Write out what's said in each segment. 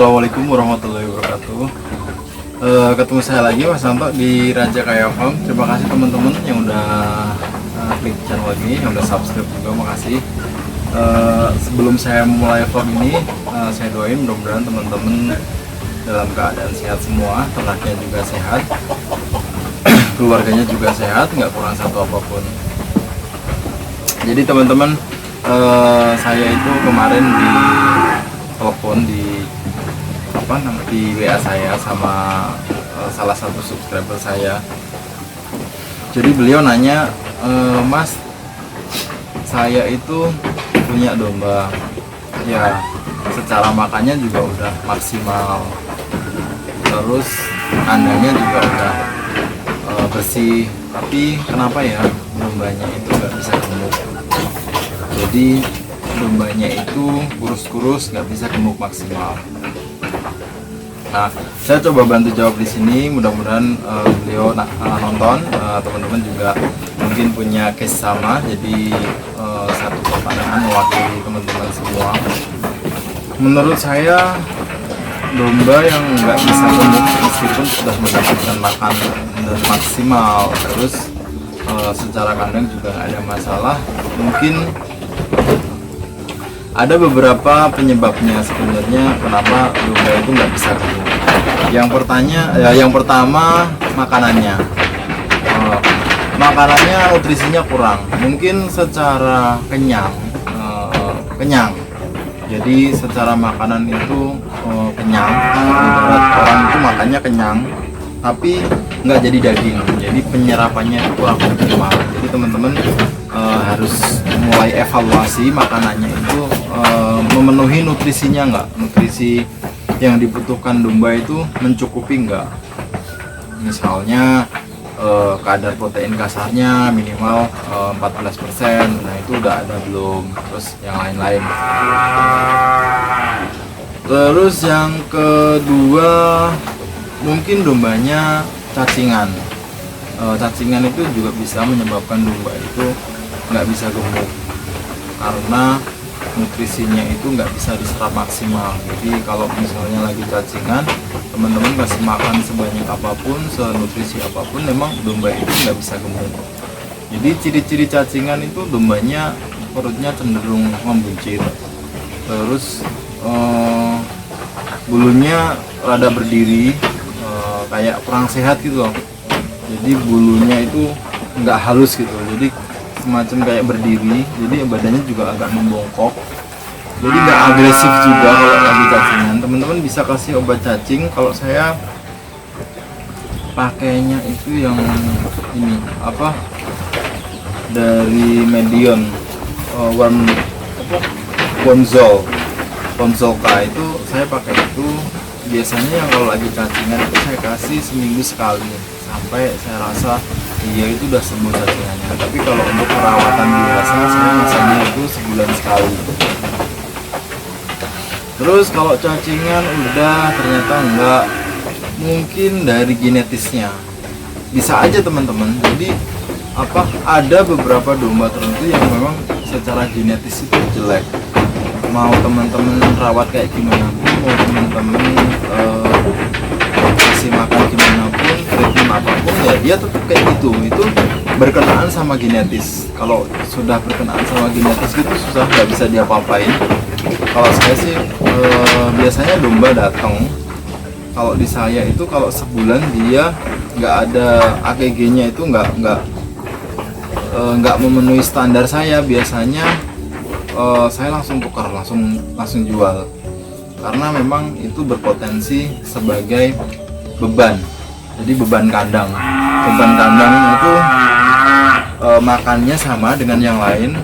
Assalamualaikum warahmatullahi wabarakatuh. Ketemu saya lagi Mas Santo di Raja Kaya Farm. Terima kasih teman-teman yang udah klik channel ini, yang udah subscribe juga, makasih. Sebelum saya mulai vlog ini, saya doain mudah-mudahan teman-teman dalam keadaan sehat semua, ternaknya juga sehat, keluarganya juga sehat, nggak kurang satu apapun. Jadi teman-teman, saya itu kemarin di telepon di WA saya sama salah satu subscriber saya. Jadi beliau nanya, Mas, saya itu punya domba, ya secara makannya juga udah maksimal, terus kandangnya juga udah bersih, tapi kenapa ya dombanya itu nggak bisa gemuk? Jadi dombanya itu kurus-kurus, nggak bisa gemuk maksimal. Nah, saya coba bantu jawab di sini. Mudah-mudahan beliau nonton, teman-teman juga mungkin punya case sama. Jadi satu pertanyaan mewakili teman-teman semua. Menurut saya, domba yang nggak bisa gemuk meskipun sudah mendapatkan makan dan maksimal, terus secara kandang juga nggak ada masalah. Mungkin ada beberapa penyebabnya sebenarnya kenapa domba itu nggak bisa gemuk. Yang pertama makanannya. Makanannya nutrisinya kurang. Mungkin secara kenyang. Jadi secara makanan itu kenyang. Ibarat orang itu makannya kenyang, tapi nggak jadi daging. Jadi penyerapannya kurang optimal. Jadi teman-teman harus mulai evaluasi makanannya itu memenuhi nutrisinya nggak, nutrisi yang dibutuhkan domba itu mencukupi nggak. Misalnya kadar protein kasarnya minimal 14%, nah itu udah ada belum, terus yang lain-lain. Terus yang kedua, mungkin dombanya cacingan. Cacingan itu juga bisa menyebabkan domba itu nggak bisa gemuk karena nutrisinya itu nggak bisa diserap maksimal. Jadi kalau misalnya lagi cacingan, teman-teman kasih makan sebanyak apapun, senutrisi apapun, memang domba itu nggak bisa gemuk. Jadi ciri-ciri cacingan itu dombanya perutnya cenderung membuncit, terus bulunya rada berdiri, kayak kurang sehat gitu loh. Jadi bulunya itu nggak halus gitu, jadi semacam kayak berdiri, jadi badannya juga agak membongkok, jadi nggak agresif juga kalau lagi cacingan. Teman-teman bisa kasih obat cacing. Kalau saya pakainya itu yang ini dari Medion, Bonzolka itu saya pakai itu. Biasanya yang kalau lagi cacingan itu saya kasih seminggu sekali sampai saya rasa iya itu udah sembuh cacingannya. Tapi kalau untuk perawatan biasa saya masangnya itu sebulan sekali. Terus kalau cacingan udah ternyata enggak, mungkin dari genetisnya. Bisa aja teman-teman. Jadi ada beberapa domba tertentu yang memang secara genetis itu jelek. Mau teman-teman rawat kayak gimana pun, mau teman-teman kasih makan gimana pun, treatment apapun, ya dia tetap kayak gitu. Itu berkenaan sama genetis. Kalau sudah berkenaan sama genetis gitu susah, nggak bisa diapa-apain. Kalau saya sih biasanya domba datang, kalau di saya itu kalau sebulan dia nggak ada AKG-nya itu nggak memenuhi standar saya, biasanya saya langsung tukar, langsung jual, karena memang itu berpotensi sebagai beban. Jadi beban kandang itu makannya sama dengan yang lain,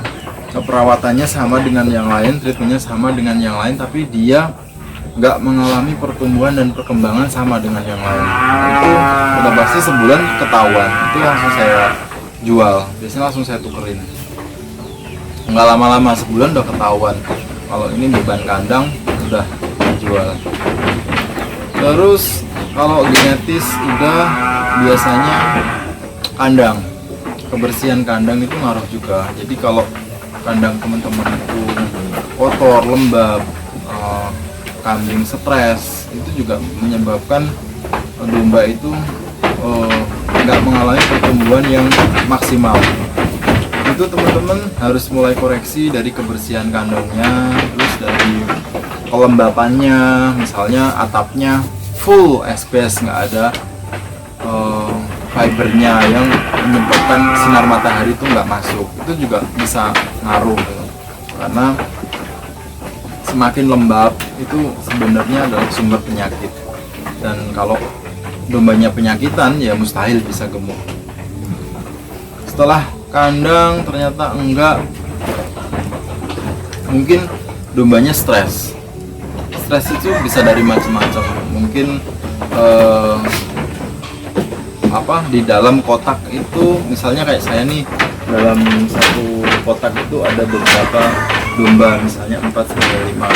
perawatannya sama dengan yang lain, treatmentnya sama dengan yang lain, tapi dia nggak mengalami pertumbuhan dan perkembangan sama dengan yang lain. Itu udah pasti sebulan ketahuan, itu langsung saya jual, biasanya langsung saya tukerin. Nggak lama-lama, sebulan udah ketahuan kalau ini beban kandang, udah dijual. Terus kalau genetis udah biasanya kandang, kebersihan kandang itu ngaruh juga. Jadi kalau kandang teman-teman itu kotor, lembab, kambing stres, itu juga menyebabkan domba itu nggak mengalami pertumbuhan yang maksimal. Itu teman-teman harus mulai koreksi dari kebersihan kandangnya, terus dari kelembapannya, misalnya atapnya full SPS, nggak ada fibernya yang menyebabkan sinar matahari itu nggak masuk. Itu juga bisa ngaruh gitu. Karena semakin lembab itu sebenarnya adalah sumber penyakit, dan kalau dombanya penyakitan ya mustahil bisa gemuk. Setelah kandang ternyata enggak, mungkin dombanya stres itu bisa dari macam-macam. Mungkin di dalam kotak itu, misalnya kayak saya nih, dalam satu kotak itu ada beberapa domba, misalnya 4-5.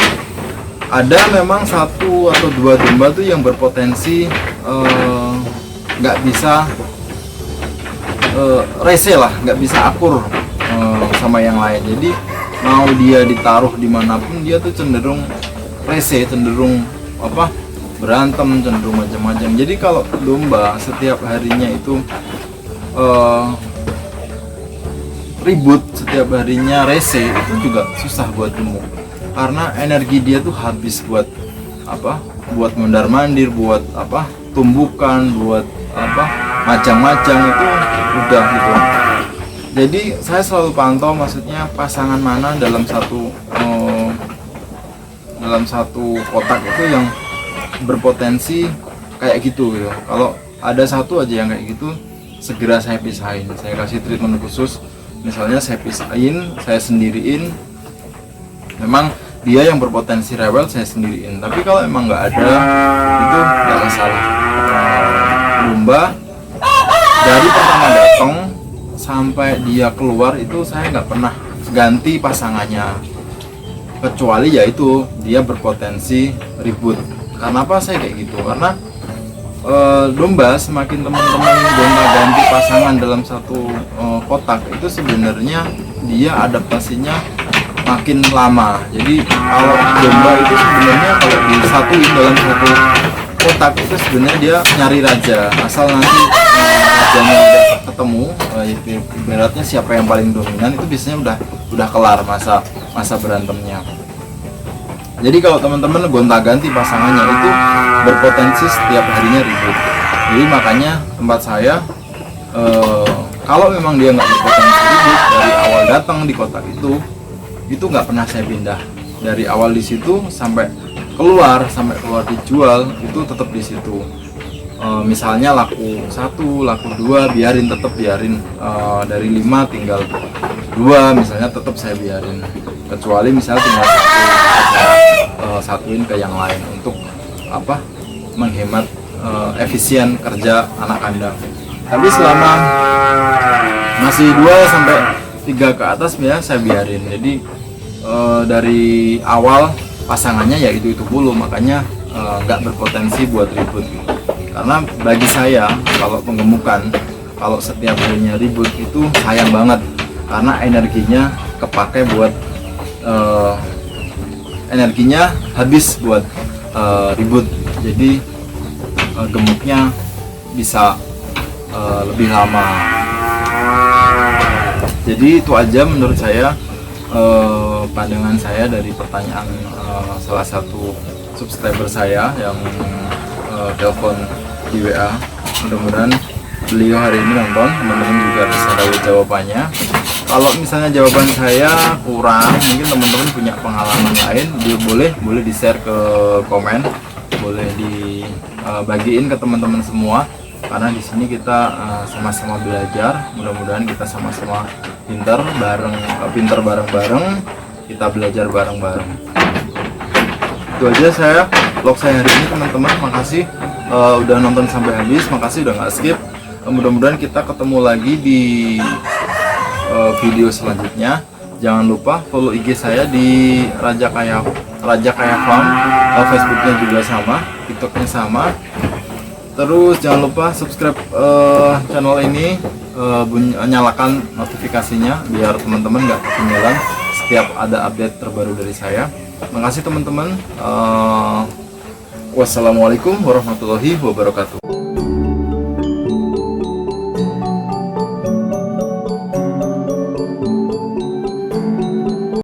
Ada memang 1 atau 2 domba tuh yang berpotensi nggak bisa rese lah, nggak bisa akur sama yang lain. Jadi mau dia ditaruh dimanapun dia tuh cenderung rese, cenderung berantem, cenderung macam-macam. Jadi kalau domba setiap harinya itu ribut, setiap harinya rese, itu juga susah buat gemuk, karena energi dia tuh habis buat buat mondar-mandir, buat tumbukan, buat macam-macam, itu udah gitu. Jadi saya selalu pantau, maksudnya pasangan mana dalam satu kotak itu yang berpotensi kayak gitu. Kalau ada satu aja yang kayak gitu, segera saya pisahin, saya kasih treatment khusus. Misalnya saya pisahin, saya sendiriin. Memang dia yang berpotensi rewel saya sendiriin, tapi kalau emang nggak ada, itu nggak masalah. Domba dari pertama datang sampai dia keluar itu saya nggak pernah ganti pasangannya, kecuali yaitu dia berpotensi ribut. Karena apa saya kayak gitu? Karena domba, semakin teman-teman domba ganti pasangan dalam satu kotak, itu sebenarnya dia adaptasinya makin lama. Jadi kalau domba itu sebenarnya kalau disatuin dalam satu kotak itu sebenarnya dia nyari raja. Asal nanti rajanya udah ketemu, ibaratnya siapa yang paling dominan, itu biasanya udah kelar masa berantemnya. Jadi kalau teman-teman gonta-ganti pasangannya itu berpotensi setiap harinya ribut. Jadi makanya tempat saya, kalau memang dia nggak berpotensi ribut dari awal datang di kotak itu nggak pernah saya pindah. Dari awal di situ sampai keluar dijual, itu tetap di situ. Misalnya laku 1, laku 2, tetap biarin. Dari 5 tinggal 2 misalnya, tetap saya biarin. Kecuali misalnya tinggal 1, saya satuin ke yang lain untuk menghemat efisien kerja anak kandang. Tapi selama masih 2-3 ke atas ya saya biarin. Jadi dari awal pasangannya ya itu dulu, makanya nggak berpotensi buat ribut. Karena bagi saya kalau penggemukan, kalau setiap harinya ribut itu sayang banget, karena energinya kepake buat energinya habis buat ribut. Jadi gemuknya bisa lebih lama. Jadi itu aja menurut saya, pandangan saya dari pertanyaan salah satu subscriber saya yang telepon di WA. Mudah-mudahan beliau hari ini nonton, teman-teman juga bisa tahu jawabannya. Kalau misalnya jawaban saya kurang, mungkin teman-teman punya pengalaman lain, dia boleh di share ke komen, boleh dibagiin ke teman-teman semua. Karena di sini kita sama-sama belajar, mudah-mudahan kita sama-sama pinter bareng-bareng, kita belajar bareng-bareng. Itu aja vlog saya hari ini teman-teman. Makasih udah nonton sampai habis, makasih udah nggak skip. Mudah-mudahan kita ketemu lagi di video selanjutnya. Jangan lupa follow IG saya di Raja Kaya Farm, Facebooknya juga sama, TikToknya sama. Terus jangan lupa subscribe channel ini, nyalakan notifikasinya biar teman-teman nggak ketinggalan setiap ada update terbaru dari saya. Makasih teman-teman. Wassalamualaikum warahmatullahi wabarakatuh.